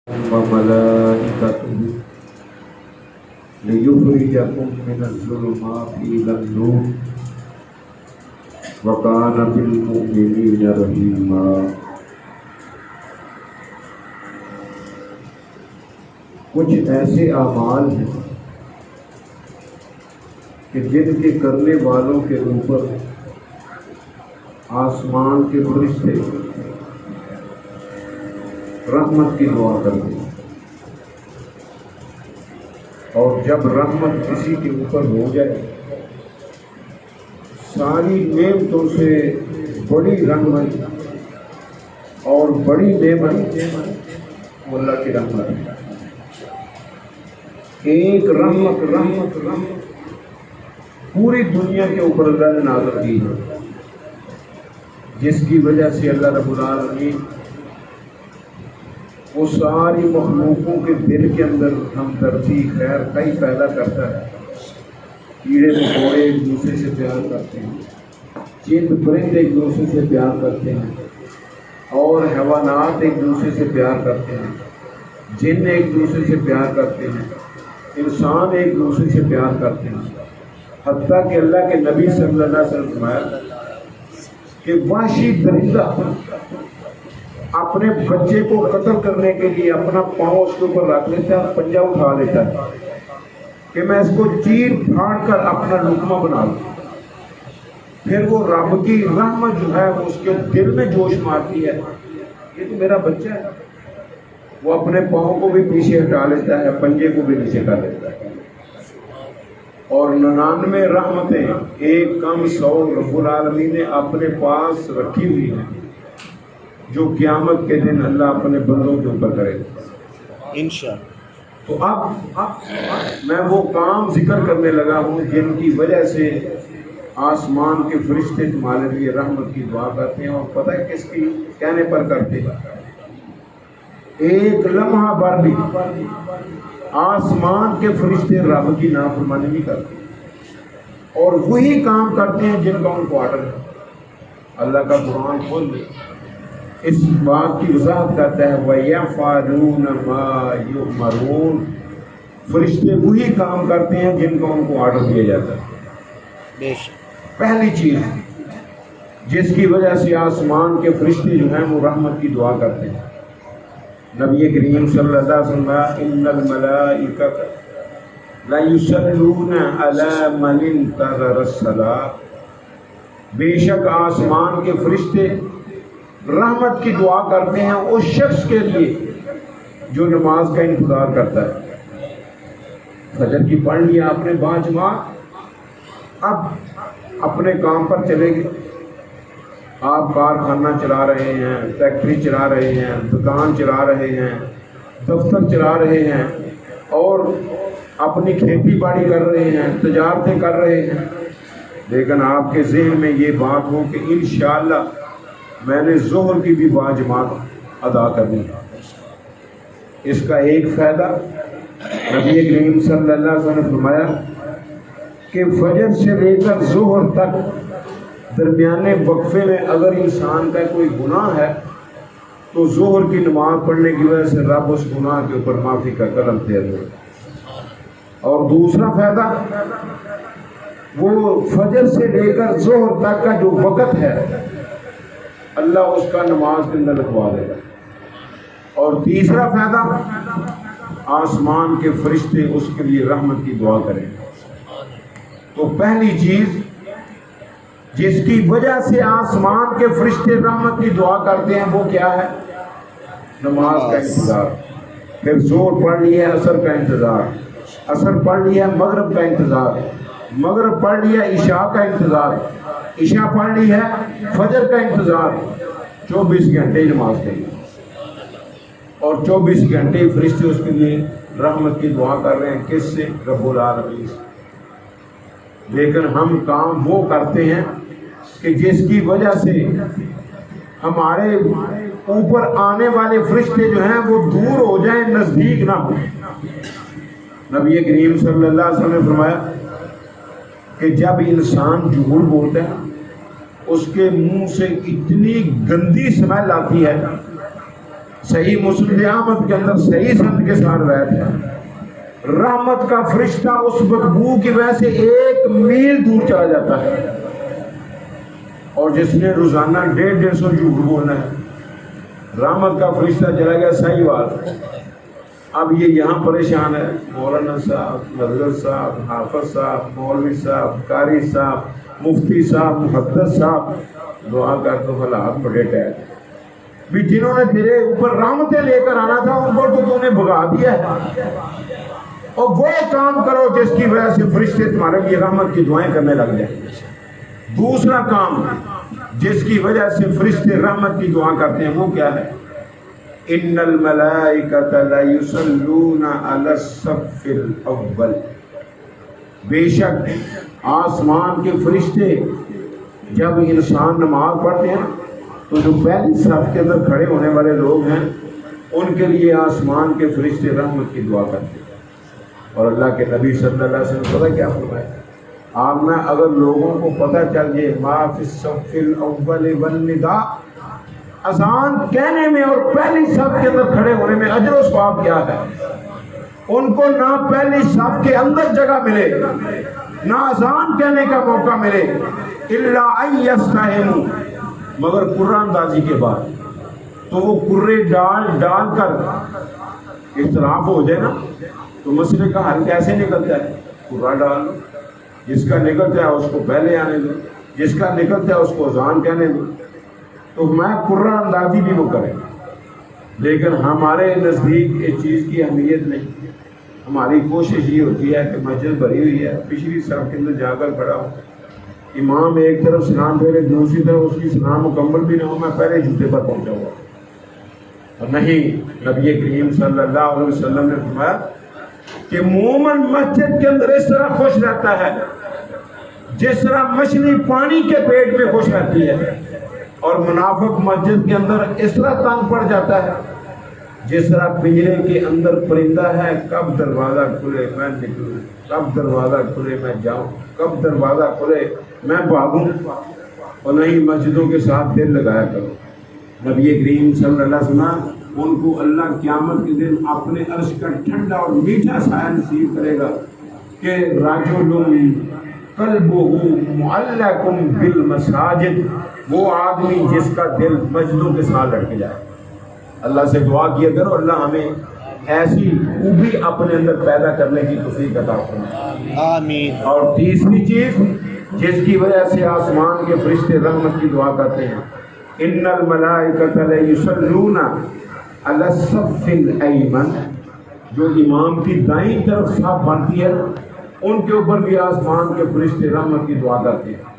وملائكته ليخرجكم من الظلمات إلى النور وكان بالمؤمنين رحيما۔ کچھ ایسے اعمال ہیں کہ جن کے کرنے والوں کے اوپر آسمان کے فرشتے رحمت کی دعا کرتے ہیں، اور جب رحمت کسی کے اوپر ہو جائے ساری نعمتوں سے بڑی رحمت اور بڑی نعمت اللہ کی رحمت ہے۔ ایک رحمت پوری دنیا کے اوپر اللہ نے نازل کی ہے، جس کی وجہ سے اللہ رب العالمین وہ ساری مخلوقوں کے دل کے اندر ہمدردی خیر کئی پیدا کرتا ہے۔ کیڑے مکوڑے ایک دوسرے سے پیار کرتے ہیں، چند پرند ایک دوسرے سے پیار کرتے ہیں، اور حیوانات ایک دوسرے سے پیار کرتے ہیں، جن ایک دوسرے سے پیار کرتے ہیں، انسان ایک دوسرے سے پیار کرتے ہیں، حتیٰ کہ اللہ کے نبی صلی اللہ علیہ وسلم فرمایا کہ وحشی درندہ اپنے بچے کو قتل کرنے کے لیے اپنا پاؤں اس کے اوپر رکھ لیتا ہے، پنجہ اٹھا لیتا ہے کہ میں اس کو چیر پھاڑ کر اپنا لقمہ بنا لوں۔ پھر وہ رب کی رحمت جو ہے اس کے دل میں جوش مارتی ہے، یہ تو میرا بچہ ہے، وہ اپنے پاؤں کو بھی پیچھے ہٹا لیتا ہے، پنجے کو بھی نیچے کر لیتا ہے، اور 99 رحمتیں ایک کم 100 رب العالمین نے اپنے پاس رکھی ہوئی ہیں جو قیامت کے دن اللہ اپنے بندوں کے اوپر کرے گا انشاءاللہ۔ تو اب میں وہ کام ذکر کرنے لگا ہوں جن کی وجہ سے آسمان کے فرشتے تمہارے لیے رحمت کی دعا کرتے ہیں، اور پتہ ہے کس کی کہنے پر کرتے ہیں؟ ایک لمحہ بھر بھی آسمان کے فرشتے رب کی نافرمانی نہیں کرتے، اور وہی کام کرتے ہیں جن کا ان کو آرڈر ہے۔ اللہ کا قرآن کھول لے اس بات کی وضاحت کرتا ہے وَيَفْعَلُونَ مَا يُؤْمَرُونَ، فرشتے وہی کام کرتے ہیں جن کا ان کو آرڈر دیا جاتا ہے۔ پہلی چیز جس کی وجہ سے آسمان کے فرشتے جو ہیں وہ رحمت کی دعا کرتے ہیں، نبی کریم صلی اللہ علیہ وسلم ان الملائکۃ لا یصلون علی من انتظر الصلاۃ، بے شک آسمان کے فرشتے رحمت کی دعا کرتے ہیں اس شخص کے لیے جو نماز کا انتظار کرتا ہے۔ فجر کی پڑھ لیا آپ نے باجماعت، اب اپنے کام پر چلے گئے، آپ کارخانہ چلا رہے ہیں، فیکٹری چلا رہے ہیں، دکان چلا رہے ہیں، دفتر چلا رہے ہیں، اور اپنی کھیتی باڑی کر رہے ہیں، تجارتیں کر رہے ہیں، لیکن آپ کے ذہن میں یہ بات ہو کہ انشاءاللہ میں نے ظہر کی بھی باجماعت ادا کرنی ہے۔ اس کا ایک فائدہ نبی کریم صلی اللہ علیہ وسلم نے فرمایا کہ فجر سے لے کر ظہر تک درمیانے وقفے میں اگر انسان کا کوئی گناہ ہے تو ظہر کی نماز پڑھنے کی وجہ سے رب اس گناہ کے اوپر معافی کا قلم پھیر دے۔ اور دوسرا فائدہ، وہ فجر سے لے کر ظہر تک کا جو وقت ہے اللہ اس کا نماز کے اندر لکھوا دے گا۔ اور تیسرا فائدہ، آسمان کے فرشتے اس کے لیے رحمت کی دعا کریں گے۔ تو پہلی چیز جس کی وجہ سے آسمان کے فرشتے رحمت کی دعا کرتے ہیں وہ کیا ہے؟ نماز کا انتظار۔ پھر زور پڑھ لی ہے عصر کا انتظار، عصر پڑھ لی ہے مغرب کا انتظار، مغرب پڑھ لی ہے عشاء کا انتظار، عشاء پڑھ لی ہے فجر کا انتظار، 24 گھنٹے نماز کے لیے، اور 24 گھنٹے فرشتے اس کے لیے رحمت کی دعا کر رہے ہیں۔ کس سے؟ رب العالمین سے۔ لیکن ہم کام وہ کرتے ہیں کہ جس کی وجہ سے ہمارے اوپر آنے والے فرشتے جو ہیں وہ دور ہو جائیں، نزدیک نہ ہو۔ نبی کریم صلی اللہ علیہ وسلم نے فرمایا کہ جب انسان جھوٹ بولتا ہے اس کے منہ سے اتنی گندی سمیل آتی ہے صحیح مسلم احمد کے اندر صحیح سند کے ساتھ روایت ہے، رحمت کا فرشتہ اس بدبو کی وجہ سے 1 میل دور چلا جاتا ہے، اور جس نے روزانہ 150 جھوٹ بولنا ہے، رحمت کا فرشتہ چلا گیا صحیح بات۔ اب یہ یہاں پریشان ہے، مولانا صاحب، حضرت صاحب، حافظ صاحب، مولوی صاحب، قاری صاحب، مفتی صاحب، محدث صاحب، دعا کر تو حالات بڑے ٹائٹ بھی، جنہوں نے تیرے اوپر رحمتیں لے کر آنا تھا ان کو تو نے بھگا دیا ہے، اور وہ کام کرو جس کی وجہ سے فرشتے تمہارے لیے رحمت کی دعائیں کرنے لگ جائیں۔ دوسرا کام جس کی وجہ سے فرشتے رحمت کی دعا کرتے ہیں وہ کیا ہے؟ ان الملائکۃ لیصلون علی الصف الاول، بے شک آسمان کے فرشتے جب انسان نماز پڑھتے ہیں تو جو پہلی صف کے اندر کھڑے ہونے والے لوگ ہیں ان کے لیے آسمان کے فرشتے رحمت کی دعا کرتے ہیں۔ اور اللہ کے نبی صلی اللہ علیہ وسلم پتہ کیا فرمایا؟ آپ میں اگر لوگوں کو پتہ چل جائے ما فی الصف الاول والنداء، اذان کہنے میں اور پہلی صف کے اندر کھڑے ہونے میں اجر و ثواب کیا ہے، ان کو نہ پہلی صف کے اندر جگہ ملے نہ اذان کہنے کا موقع ملے، الا ان یستہموا، مگر قرآن اندازی کے بعد، تو وہ قرے ڈال کر اختلاف ہو جائے نا تو مسئلے کا حل کیسے نکلتا ہے؟ قرآن ڈال دو، جس کا نکلتا ہے اس کو پہلے آنے دو، جس کا نکلتا ہے اس کو اذان کہنے دو، تو میں قرآن اندازی بھی وہ کریں، لیکن ہمارے نزدیک اس چیز کی اہمیت نہیں۔ ہماری کوشش یہ ہوتی ہے کہ مسجد بھری ہوئی ہے، پچھلی صف کے اندر جا کر کھڑا ہوں، امام ایک طرف سلام پھیرے، دوسری طرف اس کی سلام مکمل بھی نہ ہو، میں پہلے جوتے پر پہنچا ہوا۔ اور نہیں، نبی کریم صلی اللہ علیہ وسلم نے فرمایا کہ مومن مسجد کے اندر اس طرح خوش رہتا ہے جس طرح مچھلی پانی کے پیٹ میں خوش رہتی ہے، اور منافق مسجد کے اندر اس طرح تنگ پڑ جاتا ہے جس طرح پنجرے کے اندر پرندہ ہے، کب دروازہ کھلے میں نکلوں، کب دروازہ کھلے میں جاؤں، کب دروازہ کھلے میں بھاگوں۔ اور نہیں مسجدوں کے ساتھ دل لگایا کرو۔ نبی کریم صلی اللہ علیہ وسلم ان کو اللہ قیامت کے دن اپنے عرش کا ٹھنڈا اور میٹھا سایہ نصیب کرے گا کہ رجل قلبہ معلق بالمساجد، وہ آدمی جس کا دل مسجدوں کے ساتھ لٹک جائے۔ اللہ سے دعا کیا کرو اللہ ہمیں ایسی خوبی اپنے اندر پیدا کرنے کی توفیق عطا فرمائے، آمین۔ اور تیسری چیز جس کی وجہ سے آسمان کے فرشتے رحمت کی دعا کرتے ہیں، ان الملائکۃ لیصلون علی الصف الایمن، جو امام کی دائیں طرف صف بنتی ہے ان کے اوپر بھی آسمان کے فرشتے رحمت کی دعا کرتے ہیں۔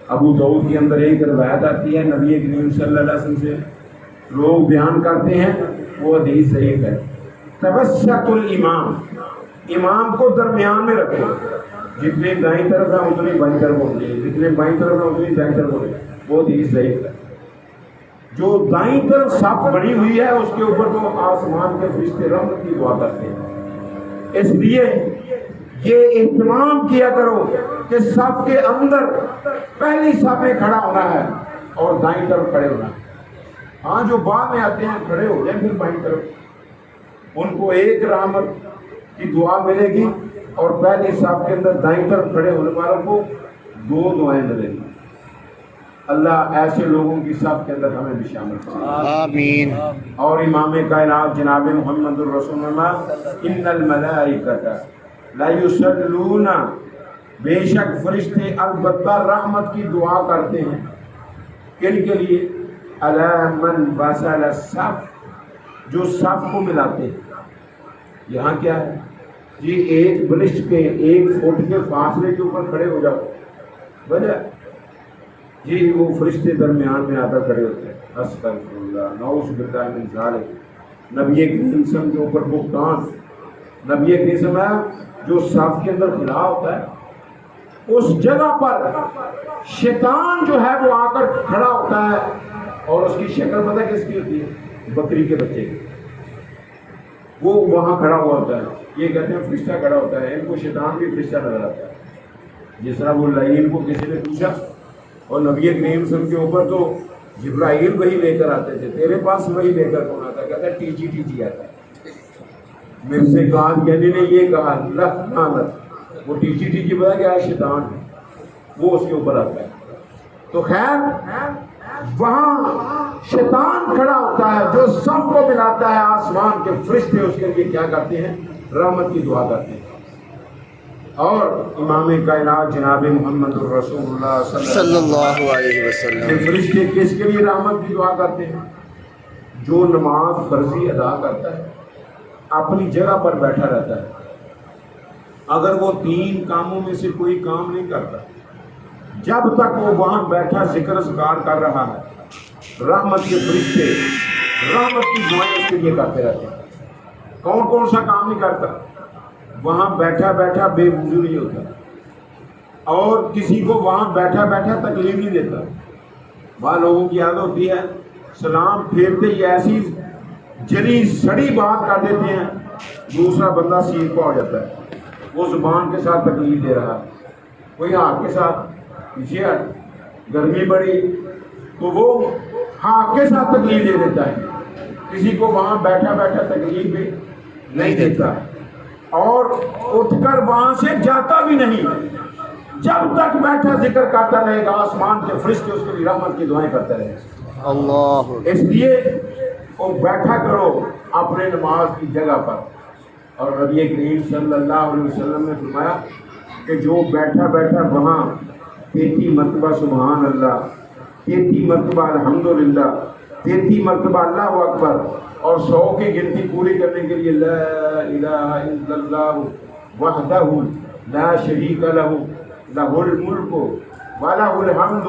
ابو داؤد کے اندر ایک روایت آتی ہے نبی کریم صلی اللہ علیہ وسلم سے، لوگ بیان کرتے ہیں، وہ حدیث ضعیف ہے، توسط الامام، امام کو درمیان میں رکھو، جتنے دائیں طرف ہے اتنی بائیں طرف ہونی ہے، جتنے بائیں طرف ہے اتنی دائیں طرف ہونی ہے، وہ حدیث ضعیف ہے۔ جو دائیں طرف صف بنی ہوئی ہے اس کے اوپر تو آسمان کے فرشتے رحمت کی دعا کرتے ہیں۔ اس لیے یہ اہتمام کیا کرو کہ صف کے اندر پہلی صف میں کھڑا ہونا ہے اور دائیں طرف کھڑے ہونا ہے۔ ہاں جو بعد میں آتے ہیں کھڑے ہو جائیں پھر بائیں طرف، ان کو ایک رحمت کی دعا ملے گی، اور پہلی صف کے اندر دائیں طرف کھڑے ہونے والوں کو 2 دعائیں ملیں گی۔ اللہ ایسے لوگوں کی صف کے اندر ہمیں بھی شامل کرے، آمین۔ اور امام کائنات جناب محمد الرسول اللہ، ان الملائکۃ لا یصلون، بے شک فرشتے البتہ رحمت کی دعا کرتے ہیں، کن کے لیے؟ علی من وصل الصف، جو صف کو ملاتے ہیں۔ یہاں کیا ہے جی؟ ایک بلشٹ کے 1 فٹ کے فاصلے کے اوپر کھڑے ہو جاؤ، وجہ جی وہ فرشتے درمیان میں آ کر کھڑے ہوتے ہیں، استغفر اللہ، نعوذ باللہ من ذالک۔ نبی کریم صلی اللہ علیہ وسلم کے اوپر بہتان، نبی کریم صلی اللہ علیہ وسلم جو صف کے اندر کھڑا ہوتا ہے اس جگہ پر شیطان جو ہے وہ آ کر کھڑا ہوتا ہے، اور اس کی شکل پتہ کس کی ہوتی ہے؟ بکری کے بچے کی، وہ وہاں کھڑا ہوا ہوتا ہے، یہ کہتے ہیں فرشتہ کھڑا ہوتا ہے، ان کو شیطان بھی فرشتہ نظر آتا ہے۔ جس طرح وہ لعین کو کسی نے پوچھا، اور نبی کریم صلی اللہ علیہ وسلم کے اوپر تو جبرائیل وہی لے کر آتے تھے، تیرے پاس وہی لے کر کون آتا ہے؟ آتا ہے ٹیچی ٹیچی آتا ہے، میرے سے کہا یعنی نے یہ کہا لعنت، وہ ٹیچی ٹیچی پتا کیا ہے؟ شیطان ہے، وہ اس کے اوپر آتا ہے۔ تو خیر وہاں شیطان کھڑا ہوتا ہے جو سب کو ملاتا ہے، آسمان کے فرشتے اس کے لیے کیا کرتے ہیں؟ رحمت کی دعا کرتے ہیں۔ اور امام کائنات جناب محمد الرسول اللہ صلی اللہ علیہ وسلم یہ فرشتے کس کے لیے رحمت کی دعا کرتے ہیں؟ جو نماز فرضی ادا کرتا ہے، اپنی جگہ پر بیٹھا رہتا ہے، اگر وہ 3 کاموں میں سے کوئی کام نہیں کرتا، جب تک وہ وہاں بیٹھا ذکر اذکار کر رہا ہے، رحمت کے فرشتے رحمت کی دعائیں اس کے لیے کرتے رہتے ہیں۔ کون کون سا کام نہیں کرتا؟ وہاں بیٹھا بیٹھا بے وضو نہیں ہوتا، اور کسی کو وہاں بیٹھا بیٹھا تکلیف نہیں دیتا۔ وہاں لوگوں کی عادت ہوتی ہے سلام پھیرتے ہی ایسی جلی سڑی بات کر دیتے ہیں، دوسرا بندہ سیخ پا ہو جاتا ہے، وہ زبان کے ساتھ تکلیف دے رہا ہے، کوئی ہاتھ کے ساتھ پیچھے ہٹ، گرمی بڑی تو وہ ہاتھ کے ساتھ تکلیف دے دیتا ہے، کسی کو وہاں بیٹھا بیٹھا تکلیف بھی نہیں دیتا، اور اٹھ کر وہاں سے جاتا بھی نہیں، جب تک بیٹھا ذکر کرتا رہے گا، آسمان کے فرشتے اس کے لیے رحمت کی دعائیں کرتے رہے گا۔ اللہ، اس لیے وہ بیٹھا کرو اپنے نماز کی جگہ پر۔ اور نبی کریم صلی اللہ علیہ وسلم نے فرمایا کہ جو بیٹھا بیٹھا وہاں 33 مرتبہ سبحان اللہ، 33 مرتبہ الحمدللہ، 33 مرتبہ اللہ اکبر، اور 100 کی گنتی پوری کرنے کے لیے لا الہ الا اللہ وحدہ لا شریک لہ لہ الملک ولہ الحمد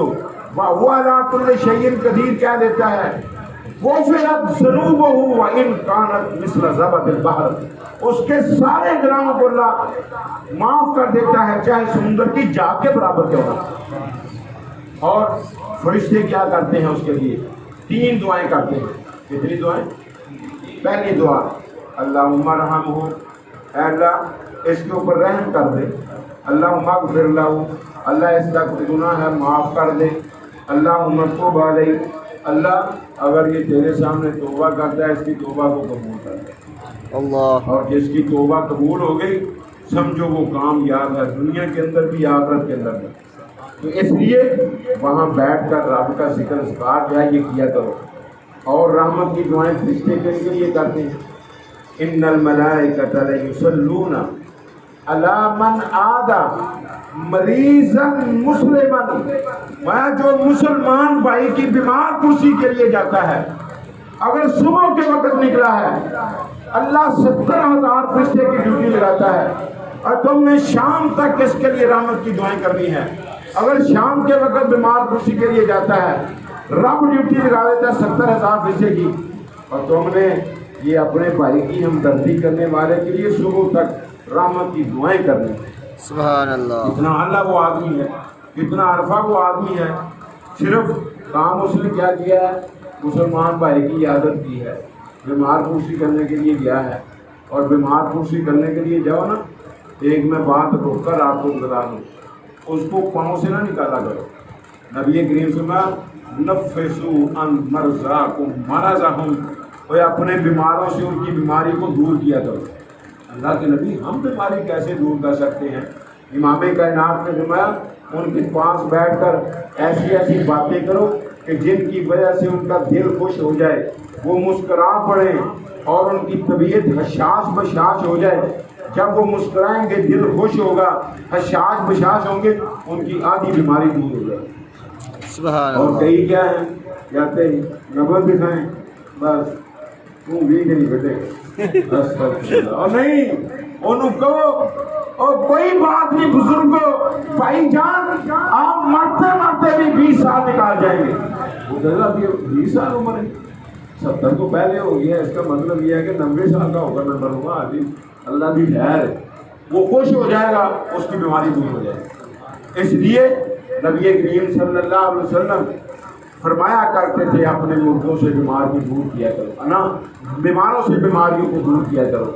وہو علی کل شیء قدیر کہہ دیتا ہے، غفرت ذنوبہ وان کانت مثل زبد البحر، اس کے سارے گناہوں کو اللہ معاف کر دیتا ہے چاہے سمندر کی جاگ کے برابر کیوں نہ۔ اور فرشتے کیا کرتے ہیں اس کے لیے؟ 3 دعائیں کرتے ہیں۔ کتنی دعائیں؟ پہلی دعا اللہم ارحمہ، اے اللہ اس کے اوپر رحم کر دے، اللہم اغفر لہ، اللہ اس کا کوئی گناہ ہے معاف کر دے، اللہم تب علیہ، اللہ اگر یہ تیرے سامنے توبہ کرتا ہے اس کی توبہ کو قبول کر دے اللہ، اور جس کی توبہ قبول ہو گئی سمجھو وہ کامیاب ہے دنیا کے اندر بھی آخرت کے اندر بھی۔ تو اس لیے وہاں بیٹھ کر رب کا ذکر اذکار جو ہے یہ کیا کرو، اور رحمت کی دعائیں فرشتے کے لیے کرتے ہیں۔ ان الملائکۃ لیصلون علی من عادى مریضا مسلما، میں جو مسلمان بھائی کی بیمار کرسی کے لیے جاتا ہے، اگر صبح کے وقت نکلا ہے اللہ 70,000 فرشتے کی ڈیوٹی لگاتا ہے، اور تم نے شام تک اس کے لیے رحمت کی دعائیں کرنی ہے۔ اگر شام کے وقت بیمار کرسی کے لیے جاتا ہے رب ڈیوٹی لگا دیتا ہے 70,000 فرشتے کی، اور تم نے یہ اپنے بھائی کی ہمدردی کرنے والے کے لیے صبح تک رحمت کی دعائیں کرنی۔ سبحان اللہ، کتنا اللہ وہ آدمی ہے، کتنا عرفہ وہ آدمی ہے، صرف کام اس نے کیا کیا ہے؟ مسلمان بھائی کی عیادت کی ہے، بیمار پرسی کرنے کے لیے گیا ہے، اور بیمار پرسی کرنے کے لیے جاؤ نا، ایک میں بات روک کر آپ کو بتا دوں، اس کو پاؤں سے نہ نکالا کرو۔ نبی کریم صلی اللہ علیہ وسلم نفسوا عن مرضاکم مرضہم، اور اپنے بیماروں سے ان کی بیماری کو دور کیا کرو۔ اللہ کے نبی ہم بیماری کیسے دور کر سکتے ہیں؟ امام کائنات نے فرمایا ان کے پاس بیٹھ کر ایسی ایسی باتیں کرو کہ جن کی وجہ سے ان کا دل خوش ہو جائے، وہ مسکرا پڑیں اور ان کی طبیعت حشاش بشاش ہو جائے۔ جب وہ مسکرائیں گے دل خوش ہوگا، حشاش بشاش ہوں گے، ان کی آدھی بیماری دور ہو جائے۔ سبحان اللہ۔ اور کئی کیا ہیں کہتے ہیں نبض دکھائیں بس تم بھی نہیں بیٹے، اور نہیں انہوں کہو اور کوئی بات نہیں بزرگوں، بھائی جان آپ مرتے مرتے بھی 20 سال نکال جائیں گے۔ وہ کہا 20 سال عمر ہے، 70 تو پہلے ہو گیا، اس کا مطلب یہ ہے کہ 90 سال کا ہوگا نمبر ہوگا ابھی، اللہ بھی خیر ہے، وہ خوش ہو جائے گا، اس کی بیماری دور ہو جائے گی۔ اس لیے نبی کریم صلی اللہ علیہ وسلم فرمایا کرتے تھے اپنے مردوں سے بیمار کو دور کیا کرو، نا بیماروں سے بیماریوں کو دور کیا کرو،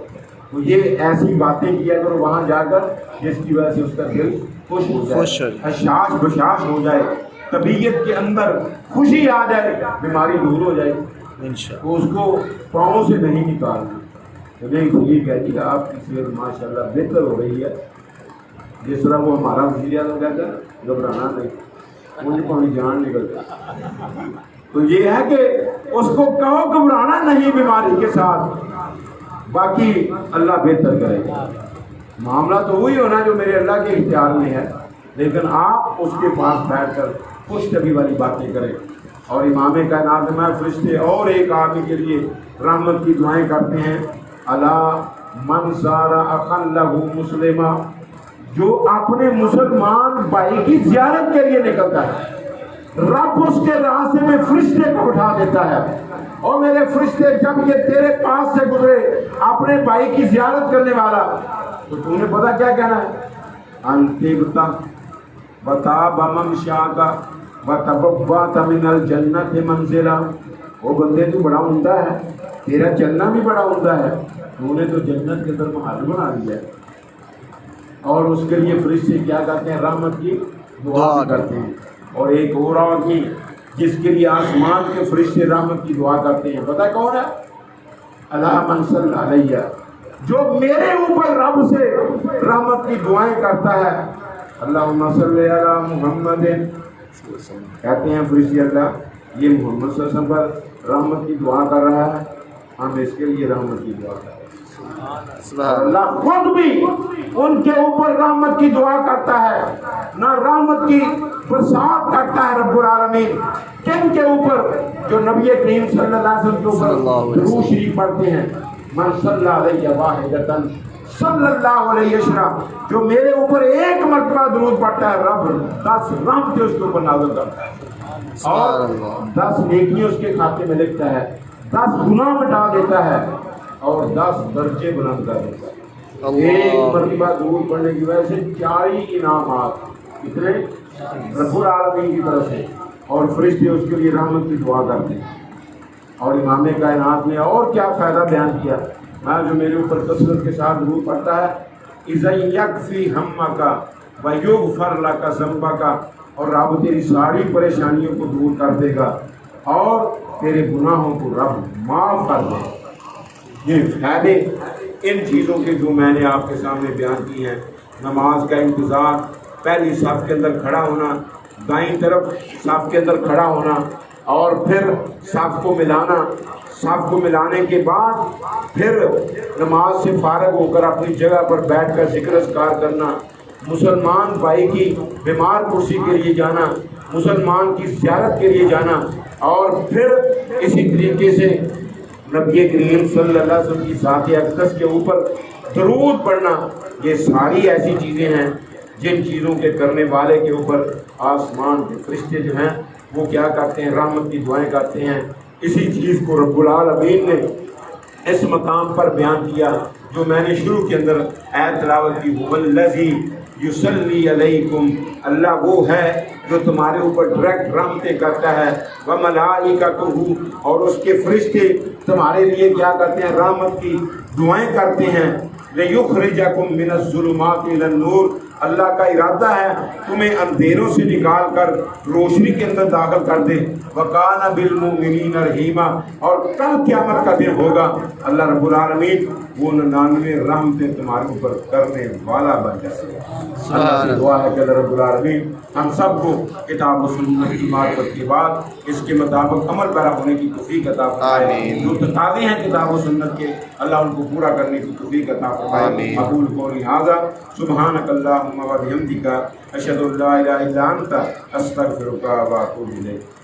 تو یہ ایسی باتیں کیا کرو وہاں جا کر جس کی وجہ سے اس کا دل خوش ہو جائے، حشاش بشاش ہو جائے، طبیعت کے اندر خوشی آ جائے، بیماری دور ہو جائے۔ تو اس کو پاؤں سے نہیں نکالنا. تو نہیں ٹھیک ہے جی آپ کی صحت ماشاء اللہ بہتر ہو رہی ہے. جس طرح وہ ہمارا وزیر اعظم کہتا ہے گھبرانا نہیں, مجھے پانی جان نکل جائے. تو یہ ہے کہ اس کو کہو گھبرانا نہیں بیماری کے ساتھ, باقی اللہ بہتر کرے گا. معاملہ تو وہی ہونا جو میرے اللہ کے اختیار میں ہے, لیکن آپ اس کے پاس بیٹھ کر خوش طبی والی باتیں کریں. اور امام کائنات میں فرشتے اور ایک آدمی کے لیے رحمت کی دعائیں کرتے ہیں. اللہ من زار اخا لہ مسلمہ, جو اپنے مسلمان بھائی کی زیارت کے لیے نکلتا ہے رب اس کے راستے میں فرشتے کو بٹھا دیتا ہے. اور میرے فرشتے جب یہ تیرے پاس سے گزرے اپنے بھائی کی زیارت کرنے والا, تو تم نے پتا کیا کہنا ہے, انتبتا بتا بمن شاہ کا وتبوأت من الجنت منزلا. وہ بندے تو بڑا عمدہ ہے, تیرا چلنا بھی بڑا عمدہ ہے, تو نے تو جنت کے اندر محل بنا دیا ہے. اور اس کے لیے فرشتے کیا کرتے ہیں, رحمت کی دعا کرتے ہیں. اور ایک اور آدمی جس کے لیے آسمان کے فرشتے رحمت کی دعا کرتے ہیں, پتہ کون ہے, اللہ من صلی علیہ, جو میرے اوپر رب سے رحمت کی دعائیں کرتا ہے. اللہم صلی علی محمد, کہتے ہیں فرشتے اللہ یہ محمد صلی اللہ علیہ وسلم پر رحمت کی دعا کر رہا ہے, ہم اس کے لیے رحمت کی دعا کر رہے ہیں. اللہ خود بھی ان کے اوپر رحمت کی دعا کرتا ہے, نہ رحمت کی برسات کرتا ہے رب العالمین کن کے اوپر, جو نبی کریم صلی اللہ علیہ وسلم کے اوپر درود شریف پڑھتے ہیں. من صلی علیہ واحدۃ صلی اللہ علیہ وسلم, جو میرے اوپر ایک مرتبہ درود پڑھتا ہے رب 10 رحمتیں اس کے اوپر نازل کرتا ہے, اور 10 نیکیاں اس کے کھاتے میں لکھتا ہے, 10 گناہ مٹا دیتا ہے, اور 10 درجے بلند کر دیتا ہے. ایک مرتبہ درود پڑھنے کی وجہ سے 4 ہی انعامات, کتنے, رب العالمین کی طرف سے, اور فرشتے اس کے لیے رحمت کی دعا کرتے ہیں. اور امام کائنات نے اور کیا فائدہ بیان کیا, میں جو میرے اوپر کثرت کے ساتھ درود پڑھتا ہے, اذا یکفی ہمک ویغفر لک ذنبک, اور رب تیری ساری پریشانیوں کو دور کر دے گا اور تیرے گناہوں کو رب معاف کر دے گا. یہ فائدے ان چیزوں کے جو میں نے آپ کے سامنے بیان کی ہیں. نماز کا انتظار, پہلی صف کے اندر کھڑا ہونا, دائیں طرف صف کے اندر کھڑا ہونا, اور پھر صف کو ملانا, صف کو ملانے کے بعد پھر نماز سے فارغ ہو کر اپنی جگہ پر بیٹھ کر ذکر اذکار کرنا, مسلمان بھائی کی بیمار کرسی کے لیے جانا, مسلمان کی زیارت کے لیے جانا, اور پھر اسی طریقے سے نبی کریم صلی اللہ علیہ وسلم کی ذات اقدس کے اوپر درود پڑھنا. یہ ساری ایسی چیزیں ہیں جن چیزوں کے کرنے والے کے اوپر آسمان کے فرشتے جو ہیں وہ کیا کرتے ہیں, رحمت کی دعائیں کرتے ہیں. اسی چیز کو رب العالمین نے اس مقام پر بیان کیا جو میں نے شروع کے اندر آیت تلاوت کی, هو الذی یصلی علیکم, اللہ وہ ہے جو تمہارے اوپر ڈائریکٹ رحمتیں کرتا ہے, وملائکتہ, اور اس کے فرشتے تمہارے لیے کیا کرتے ہیں, رحمت کی دعائیں کرتے ہیں. لیخرجکم من الظلمات الی النور, اللہ کا ارادہ ہے تمہیں اندھیروں سے نکال کر روشنی کے اندر داخل کر دے. وکان بالمؤمنین رحیما, اور کل قیامت کا دن ہوگا اللہ رب العالمین وہ 99 رحمتیں تمہارے اوپر کرنے والا بن جائے گا. اللہ سے دعا ہے کہ اللہ رب العالمین ہم سب کو کتاب و سنت کی معرفت کے بعد اس کے مطابق عمل پیرا ہونے کی توفیق عطا فرمائے. جو تقاضے ہیں کتاب و سنت کے اللہ ان کو پورا کرنے کی توفیق عطا فرمائے. مقبول قولی ھذا سبحانک اللہم و بحمدک اشہد ان لا الہ الا انت استغفرک و اتوب الیک.